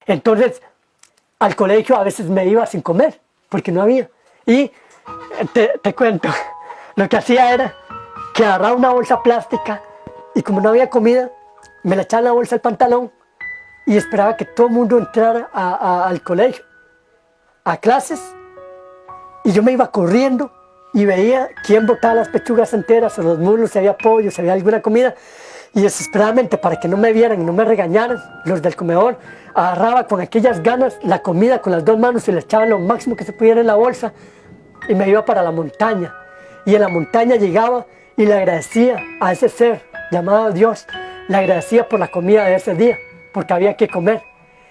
Entonces, al colegio a veces me iba sin comer, porque no había. Y te cuento, lo que hacía era que agarraba una bolsa plástica y como no había comida, me la echaba en la bolsa al pantalón y esperaba que todo el mundo entrara al colegio, a clases, y yo me iba corriendo y veía quién botaba las pechugas enteras o los muslos, si había pollo, si había alguna comida, y desesperadamente, para que no me vieran y no me regañaran, los del comedor, agarraba con aquellas ganas la comida con las dos manos y le echaba lo máximo que se pudiera en la bolsa y me iba para la montaña. Y en la montaña llegaba y le agradecía a ese ser llamado Dios, le agradecía por la comida de ese día, porque había que comer.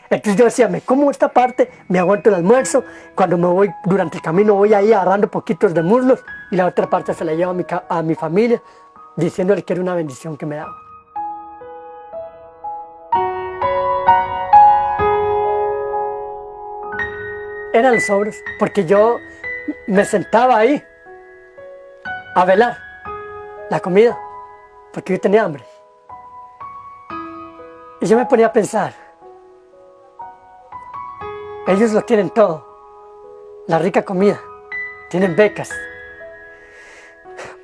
Entonces yo decía, me como esta parte, me aguanto el almuerzo, cuando me voy durante el camino voy ahí agarrando poquitos de muslos y la otra parte se la llevo a mi familia, diciéndole que era una bendición que me daba. Eran los sobres, porque yo me sentaba ahí a velar la comida, porque yo tenía hambre. Y yo me ponía a pensar, ellos lo tienen todo, la rica comida, tienen becas,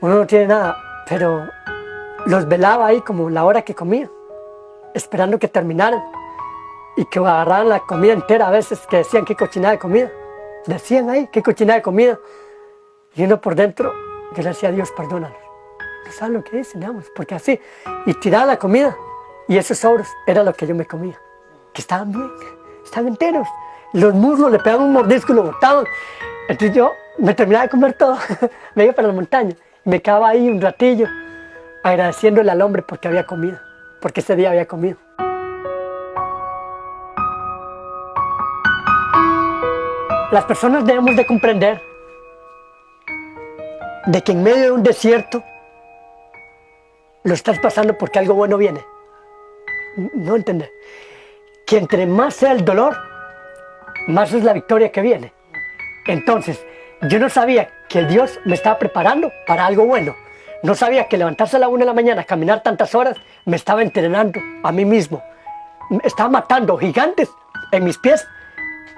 uno no tiene nada, pero los velaba ahí como la hora que comía, esperando que terminaran y que agarraran la comida entera, a veces que decían qué cochinada de comida, decían ahí qué cochinada de comida, y uno por dentro, yo le decía a Dios, perdónanos, no saben lo que dicen, digamos, porque así, y tiraba la comida, y esos sobros era lo que yo me comía, que estaban bien, estaban enteros, los muslos le pegaban un mordisco y lo botaban, entonces yo me terminaba de comer todo, me iba para la montaña, y me quedaba ahí un ratillo, agradeciéndole al hombre porque había comido, porque ese día había comido. Las personas debemos de comprender de que en medio de un desierto lo estás pasando porque algo bueno viene. No entender. Que entre más sea el dolor, más es la victoria que viene. Entonces, yo no sabía que Dios me estaba preparando para algo bueno. No sabía que levantarse a la 1 de la mañana, caminar tantas horas, me estaba entrenando a mí mismo. Estaba matando gigantes en mis pies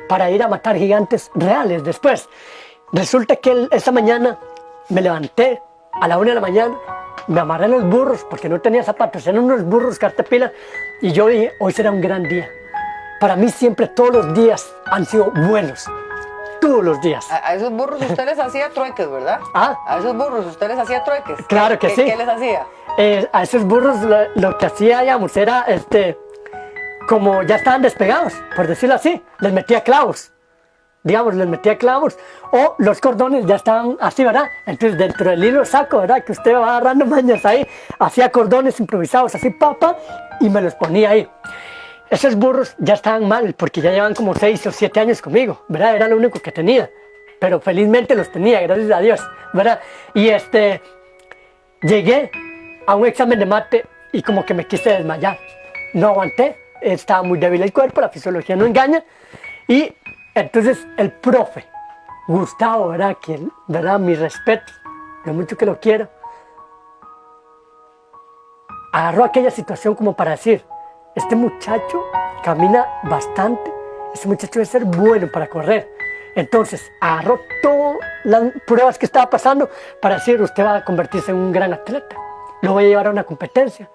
para ir a matar gigantes reales después. Resulta que esa mañana me levanté a la 1 de la mañana, me amarré los burros porque no tenía zapatos, eran unos burros cartepilas y yo dije, hoy será un gran día. Para mí siempre todos los días han sido buenos, todos los días. A esos burros usted les hacía trueques, ¿verdad? ¿Ah? A esos burros usted les hacía trueques. Claro que sí. ¿Qué les hacía? A esos burros lo que hacía, digamos, era como ya estaban despegados, por decirlo así, les metía clavos, digamos, les metía clavos, o los cordones ya estaban así, ¿verdad? Entonces dentro del hilo saco, ¿verdad? Que usted va agarrando mañas ahí, hacía cordones improvisados, así, papa, y me los ponía ahí. Esos burros ya estaban mal, porque ya llevan como 6 o 7 años conmigo, ¿verdad? Era lo único que tenía, pero felizmente los tenía, gracias a Dios, ¿verdad? Y llegué a un examen de mate y como que me quise desmayar, no aguanté. Estaba muy débil el cuerpo, la fisiología no engaña. Y entonces el profe, Gustavo, ¿verdad? ¿Verdad? Mi respeto, lo mucho que lo quiero, agarró aquella situación como para decir, este muchacho camina bastante, este muchacho debe ser bueno para correr. Entonces agarró todas las pruebas que estaba pasando para decir, usted va a convertirse en un gran atleta, lo voy a llevar a una competencia.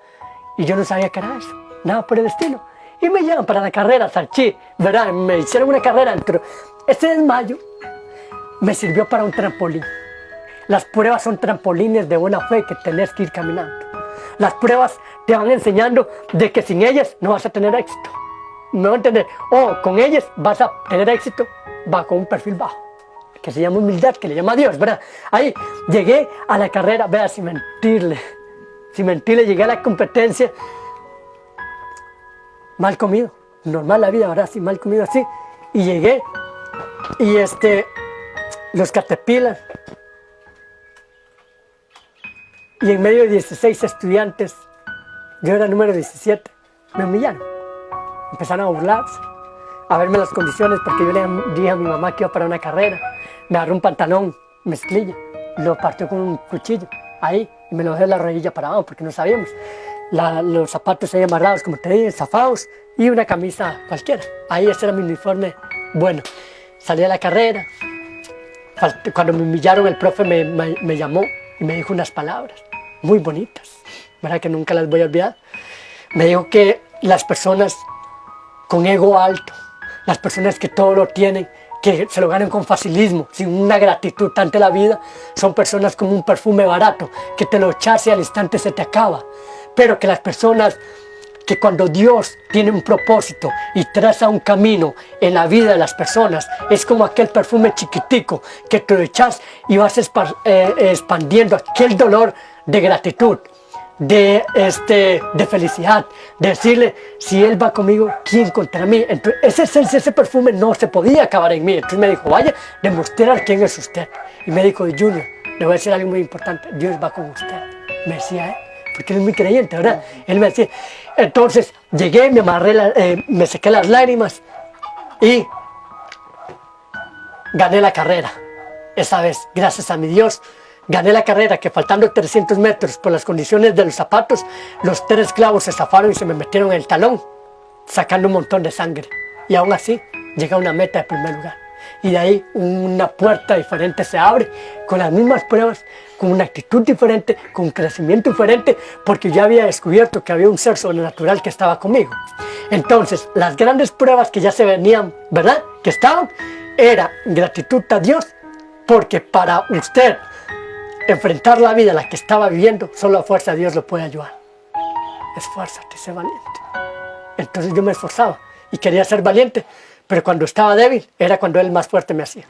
Y yo no sabía qué era eso, nada por el estilo. Y me llevan para la carrera, Sarchi, ¿verdad? Me hicieron una carrera dentro. Ese desmayo me sirvió para un trampolín. Las pruebas son trampolines de buena fe que tenés que ir caminando. Las pruebas te van enseñando de que sin ellas no vas a tener éxito. ¿Me van a entender? O con ellas vas a tener éxito, va con un perfil bajo, que se llama humildad, que le llama a Dios, ¿verdad? Ahí llegué a la carrera, vea, sin mentirle, llegué a la competencia. Mal comido, normal la vida, ¿verdad? Sí, mal comido así. Y llegué, y los caterpillars, y en medio de 16 estudiantes, yo era número 17, me humillaron. Empezaron a burlarse, a verme las condiciones, porque yo le dije a mi mamá que iba para una carrera. Me agarró un pantalón, mezclilla, lo partió con un cuchillo, ahí, y me lo dejé de la rodilla para abajo, porque no sabíamos. los zapatos ahí amarrados, como te dije, zafados, y una camisa cualquiera. Ahí ese era mi uniforme. Bueno, salí a la carrera. Cuando me humillaron, el profe me llamó y me dijo unas palabras muy bonitas, ¿verdad? Que nunca las voy a olvidar. Me dijo que las personas con ego alto, las personas que todo lo tienen, que se lo ganan con facilismo, sin una gratitud ante la vida, son personas como un perfume barato, que te lo echas y al instante se te acaba. Pero que las personas que cuando Dios tiene un propósito y traza un camino en la vida de las personas, es como aquel perfume chiquitico que te lo echas y vas expandiendo aquel dolor de gratitud, de felicidad, de decirle, si Él va conmigo, ¿quién contra mí? Entonces ese perfume no se podía acabar en mí. Entonces me dijo, vaya, demostrar quién es usted. Y me dijo, Junior, le voy a decir algo muy importante, Dios va con usted. Me decía, porque él es muy creyente, ¿verdad? Él me decía, entonces llegué, me amarré, me sequé las lágrimas y gané la carrera. Esa vez, gracias a mi Dios, gané la carrera, que faltando 300 metros por las condiciones de los zapatos, los 3 clavos se zafaron y se me metieron en el talón, sacando un montón de sangre. Y aún así, llegué a una meta de primer lugar. Y de ahí una puerta diferente se abre, con las mismas pruebas, con una actitud diferente, con un crecimiento diferente, porque ya había descubierto que había un ser sobrenatural que estaba conmigo. Entonces, las grandes pruebas que ya se venían, ¿verdad?, que estaban, era gratitud a Dios, porque para usted enfrentar la vida, la que estaba viviendo, solo a fuerza de Dios lo puede ayudar. Esfuérzate, sé valiente. Entonces yo me esforzaba y quería ser valiente, pero cuando estaba débil, era cuando Él más fuerte me hacía.